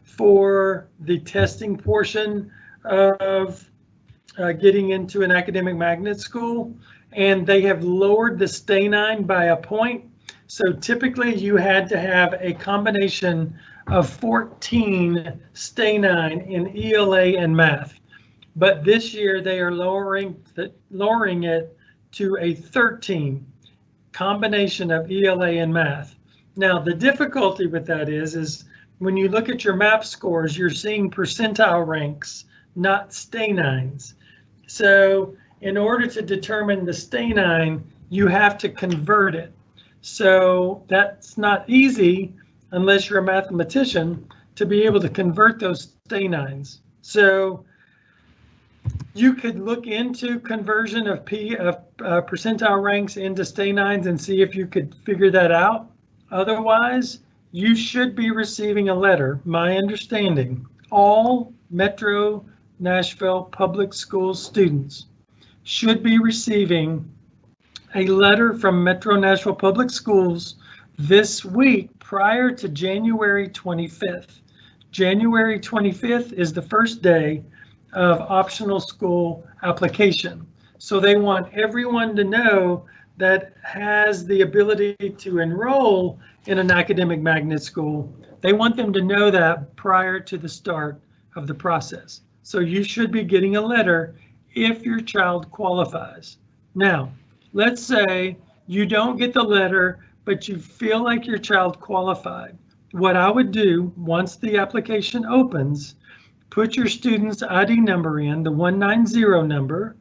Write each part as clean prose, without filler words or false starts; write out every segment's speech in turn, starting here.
for the testing portion of getting into an academic magnet school, and they have lowered the stay-9 by a point. So typically you had to have a combination of 14 stay-9 in ELA and math. But this year they are lowering it to a 13 combination of ELA and math. Now the difficulty with that is when you look at your MAP scores, you're seeing percentile ranks, not stay-9s. So in order to determine the stay-9, you have to convert it. So that's not easy unless you're a mathematician to be able to convert those stay-9s. So you could look into conversion of percentile ranks into stay-9s and see if you could figure that out. Otherwise, you should be receiving a letter. My understanding, all Metro Nashville Public Schools students should be receiving a letter from Metro Nashville Public Schools this week prior to January 25th. January 25th is the first day of optional school application. So they want everyone to know that has the ability to enroll in an academic magnet school. They want them to know that prior to the start of the process. So you should be getting a letter if your child qualifies. Now, let's say you don't get the letter, but you feel like your child qualified. What I would do once the application opens, put your student's ID number in, the 190 number,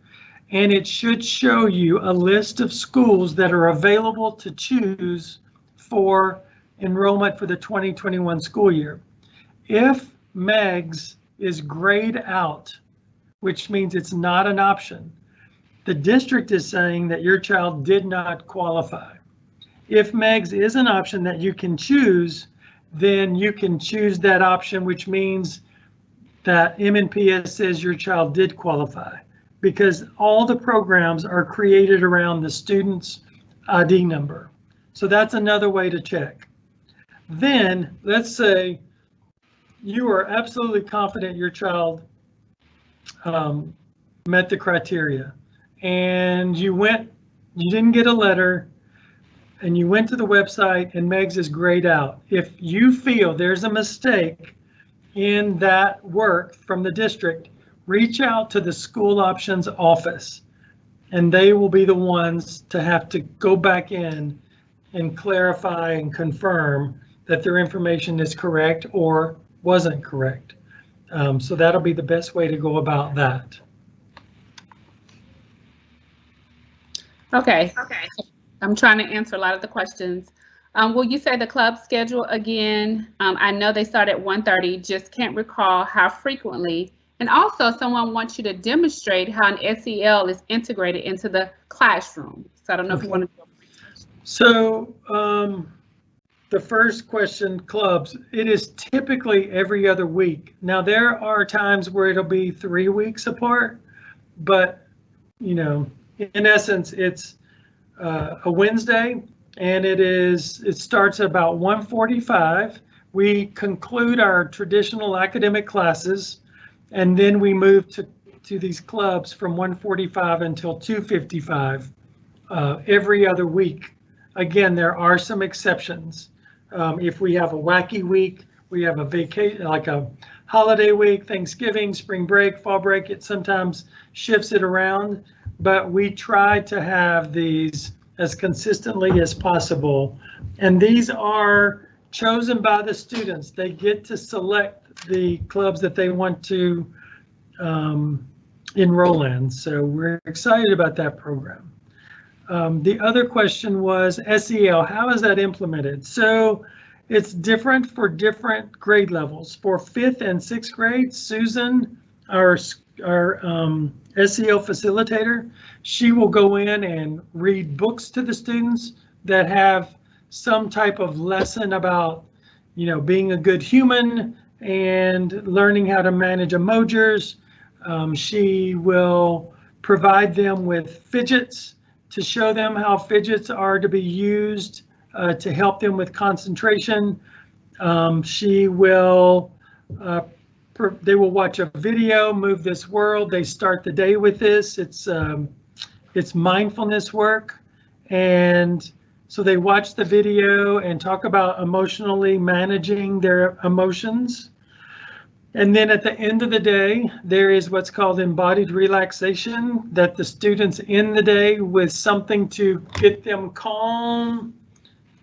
and it should show you a list of schools that are available to choose for enrollment for the 2021 school year. If MEGS is grayed out, which means it's not an option, the district is saying that your child did not qualify. If MEGS is an option that you can choose, then you can choose that option, which means that MNPS says your child did qualify, because all the programs are created around the student's ID number. So that's another way to check. Then let's say you are absolutely confident your child met the criteria, and you didn't get a letter, and you went to the website and MEGS is grayed out. If you feel there's a mistake in that work from the district, reach out to the school options office, and they will be the ones to have to go back in and clarify and confirm that their information is correct or wasn't correct. So that'll be the best way to go about that. Okay. I'm trying to answer a lot of the questions. Will you say the club schedule again? I know they start at 1:30, just can't recall how frequently. And also someone wants you to demonstrate how an SEL is integrated into the classroom. So I don't know if you want to. So the first question, clubs, it is typically every other week. Now there are times where it'll be 3 weeks apart, but you know, in essence, it's a Wednesday, and it starts about 1:45. We conclude our traditional academic classes, and then we move to these clubs from 1:45 until 2:55 every other week. Again, there are some exceptions. If we have a wacky week, we have a vacation, like a holiday week, Thanksgiving, spring break, fall break, it sometimes shifts it around, but we try to have these as consistently as possible. And these are chosen by the students. They get to select the clubs that they want to enroll in. So we're excited about that program. The other question was SEL, how is that implemented? So it's different for different grade levels. For 5th and 6th grade, Susan, our SEL facilitator, she will go in and read books to the students that have some type of lesson about, you know, being a good human and learning how to manage emojis. She will provide them with fidgets to show them how fidgets are to be used to help them with concentration. She will They will watch a video, Move This World. They start the day with this. It's mindfulness work. And so they watch the video and talk about emotionally managing their emotions. And then at the end of the day, there is what's called embodied relaxation, that the students end the day with something to get them calm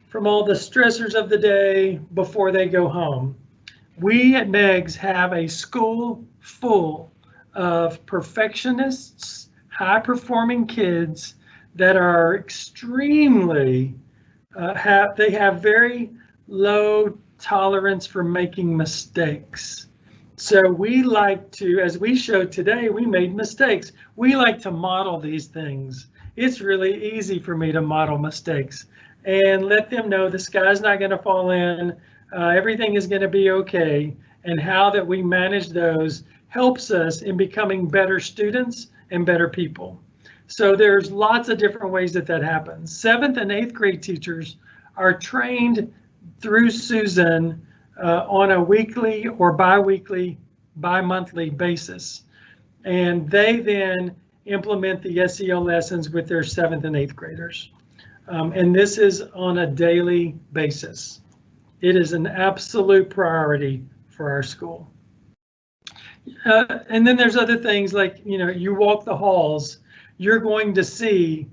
from all the stressors of the day before they go home. We at MEGS have a school full of perfectionists, high-performing kids that are extremely, they have very low tolerance for making mistakes. So we like to, as we showed today, we made mistakes. We like to model these things. It's really easy for me to model mistakes and let them know the sky's not going to fall in. Everything is going to be okay, and how that we manage those helps us in becoming better students and better people. So there's lots of different ways that happens. 7th and 8th grade teachers are trained through Susan on a weekly or bi-monthly basis. And they then implement the SEL lessons with their 7th and 8th graders. And this is on a daily basis. It is an absolute priority for our school. And then there's other things like, you walk the halls, you're going to see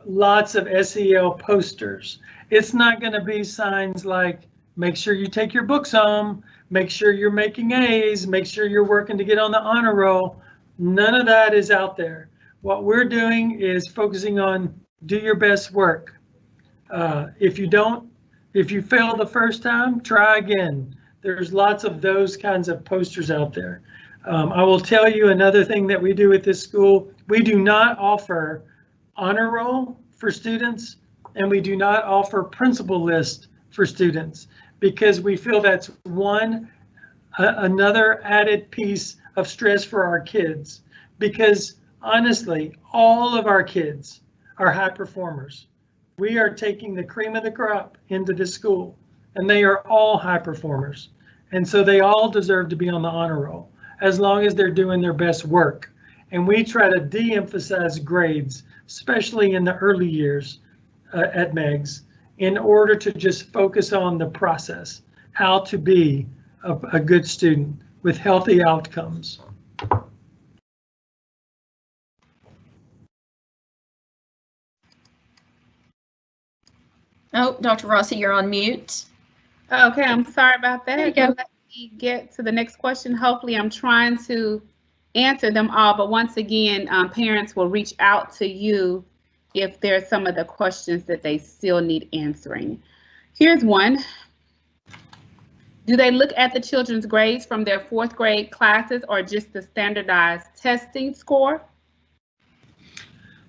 lots of SEL posters. It's not going to be signs like, make sure you take your books home, make sure you're making A's, make sure you're working to get on the honor roll. None of that is out there. What we're doing is focusing on do your best work. If you fail the first time, try again. There's lots of those kinds of posters out there. I will tell you another thing that we do at this school. We do not offer honor roll for students, and we do not offer principal list for students, because we feel that's another added piece of stress for our kids. Because honestly, all of our kids are high performers. We are taking the cream of the crop into this school, and they are all high performers. And so they all deserve to be on the honor roll as long as they're doing their best work. And we try to de-emphasize grades, especially in the early years at MEGS, in order to just focus on the process, how to be a good student with healthy outcomes. Oh, Dr. Rossi, you're on mute. Okay, I'm sorry about that. There you go. Let me get to the next question. Hopefully I'm trying to answer them all, but once again, parents will reach out to you if there's some of the questions that they still need answering. Here's one. Do they look at the children's grades from their 4th grade classes or just the standardized testing score?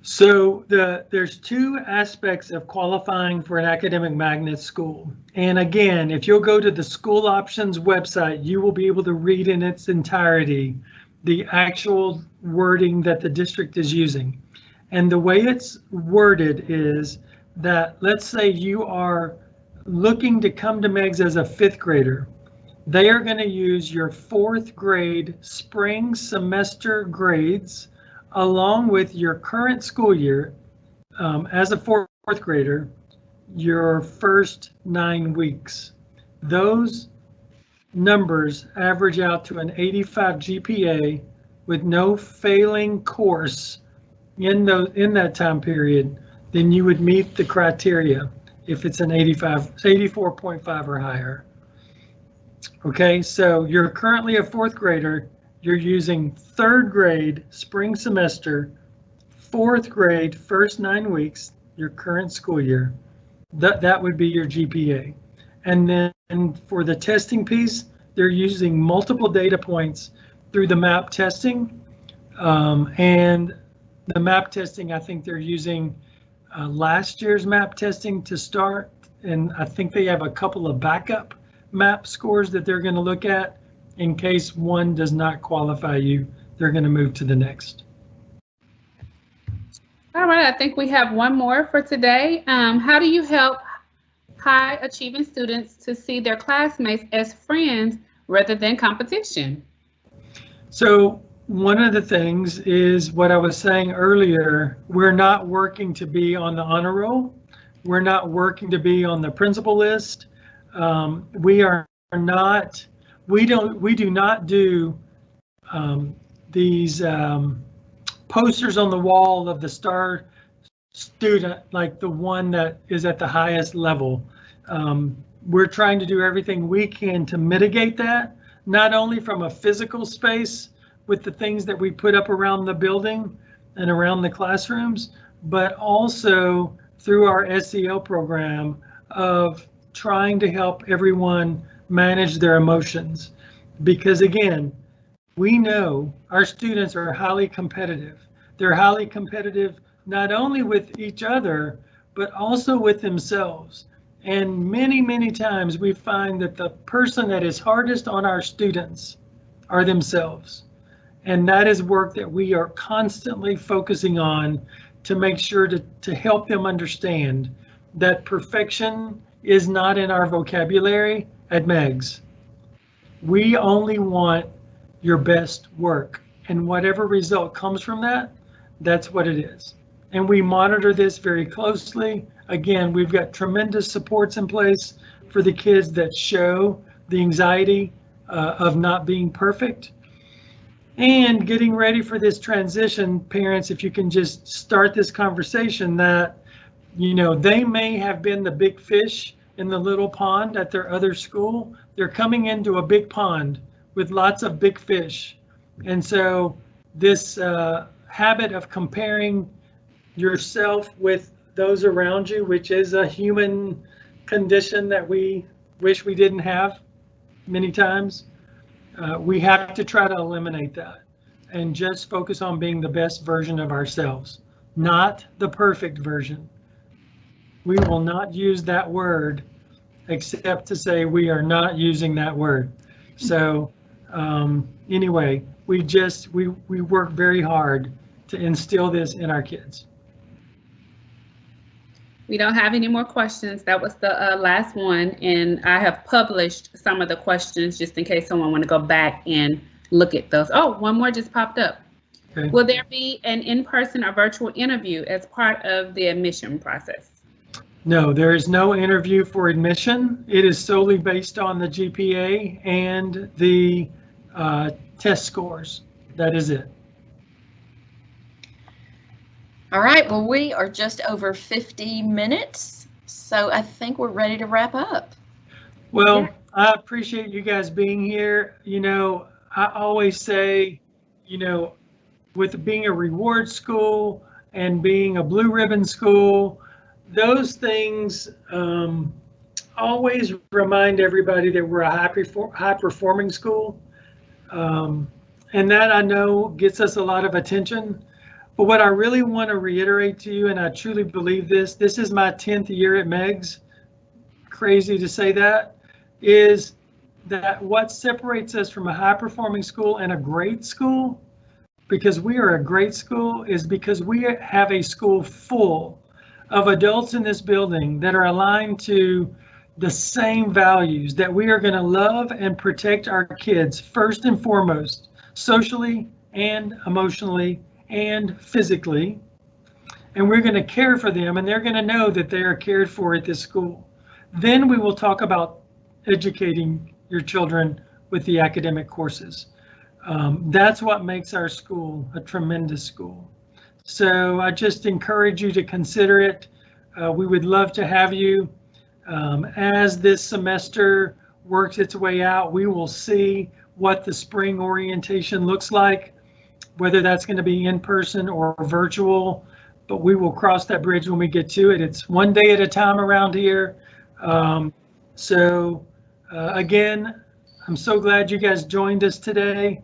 So there's 2 aspects of qualifying for an academic magnet school. And again, if you'll go to the school options website, you will be able to read in its entirety the actual wording that the district is using. And the way it's worded is that, let's say you are looking to come to MEGS as a 5th grader. They are going to use your 4th grade spring semester grades along with your current school year as a 4th grader, your first 9 weeks. Those numbers average out to an 85 GPA with no failing course in that time period, then you would meet the criteria if it's an 84.5 or higher. Okay, so you're currently a 4th grader. You're using 3rd grade spring semester, 4th grade first 9 weeks, your current school year. That would be your GPA. And then for the testing piece, they're using multiple data points through the MAP testing. And the MAP testing, I think they're using last year's MAP testing to start. And I think they have a couple of backup MAP scores that they're going to look at. In case one does not qualify you, they're going to move to the next. All right, I think we have one more for today. How do you help high achieving students to see their classmates as friends rather than competition? So one of the things is what I was saying earlier, we're not working to be on the honor roll. We're not working to be on the principal list. We do not do these posters on the wall of the star student, like the one that is at the highest level. We're trying to do everything we can to mitigate that, not only from a physical space with the things that we put up around the building and around the classrooms, but also through our SEL program of trying to help everyone manage their emotions. Because again, we know our students are highly competitive. They're highly competitive not only with each other, but also with themselves. And many, many times we find that the person that is hardest on our students are themselves. And that is work that we are constantly focusing on to make sure to help them understand that perfection is not in our vocabulary at MEGS. We only want your best work, and whatever result comes from that, that's what it is. And we monitor this very closely. Again, we've got tremendous supports in place for the kids that show the anxiety of not being perfect. And getting ready for this transition, parents, if you can just start this conversation that, you know, they may have been the big fish in the little pond at their other school. They're coming into a big pond with lots of big fish. And so this habit of comparing yourself with those around you, which is a human condition that we wish we didn't have many times, we have to try to eliminate that and just focus on being the best version of ourselves, not the perfect version. We will not use that word except to say we are not using that word. So anyway, we work very hard to instill this in our kids. We don't have any more questions. That was the last one, and I have published some of the questions just in case someone want to go back and look at those. Oh, one more just popped up. Okay. Will there be an in-person or virtual interview as part of the admission process? No, there is no interview for admission. It is solely based on the GPA and the test scores. That is it. All right, well, we are just over 50 minutes, so I think we're ready to wrap up. Well, I appreciate you guys being here. You know, I always say, you know, with being a reward school and being a blue ribbon school, those things always remind everybody that we're a high performing school. And that I know gets us a lot of attention. But what I really want to reiterate to you, and I truly believe this is my 10th year at MEGS, crazy to say that, is that what separates us from a high performing school and a great school, because we are a great school, is because we have a school full of adults in this building that are aligned to the same values, that we are going to love and protect our kids first and foremost, socially and emotionally and physically, and we're going to care for them, and they're going to know that they are cared for at this school. Then we will talk about educating your children with the academic courses. That's what makes our school a tremendous school. So I just encourage you to consider it. We would love to have you. As this semester works its way out, we will see what the spring orientation looks like, whether that's going to be in person or virtual, but we will cross that bridge when we get to it. It's one day at a time around here. Again, I'm so glad you guys joined us today.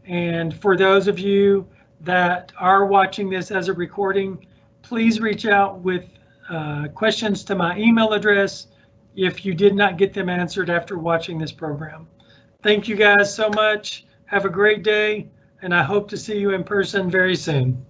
And for those of you that are watching this as a recording, please reach out with questions to my email address if you did not get them answered after watching this program. Thank you guys so much. Have a great day, and I hope to see you in person very soon.